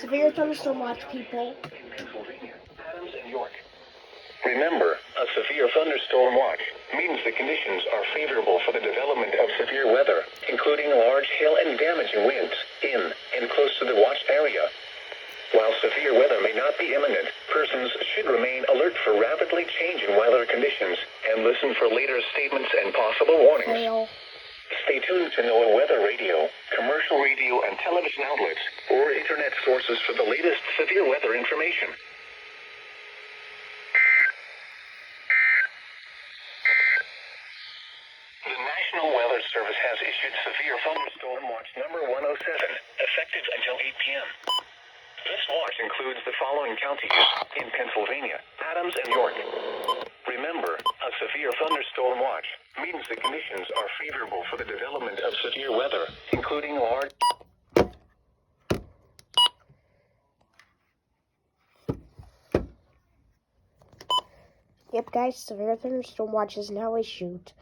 Severe thunderstorm watch, people. Adams and York. Remember, a severe thunderstorm watch means the conditions are favorable for the development of severe weather, including large hail and damaging winds in and close to the watched area. While severe weather may not be imminent, persons should remain alert for rapidly changing weather conditions and listen for later statements and possible warnings. Hail. Stay tuned to NOAA weather radio, commercial radio and television outlets, or internet sources for the latest severe weather information. The National Weather Service has issued severe thunderstorm watch number 107, effective until 8 p.m. This watch includes the following counties in Pennsylvania, Adams and York. Remember, a severe thunderstorm watch means the conditions are favorable for the development of severe weather, including large... Yep, guys, severe thunderstorm watch is now issued.